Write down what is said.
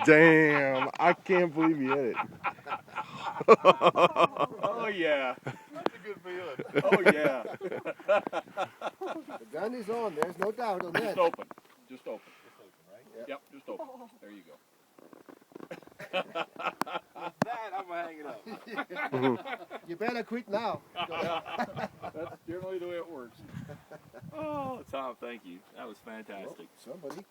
Damn, I can't believe you hit it. Oh yeah. That's a good feeling. Oh yeah. The gun is on. There's no doubt on that. Just open. Just open. Just open, right? Yep, just open. There you go. That, I'm going to hang it up. You better quit now. That's generally the way it works. Oh, Tom, thank you. That was fantastic. Somebody.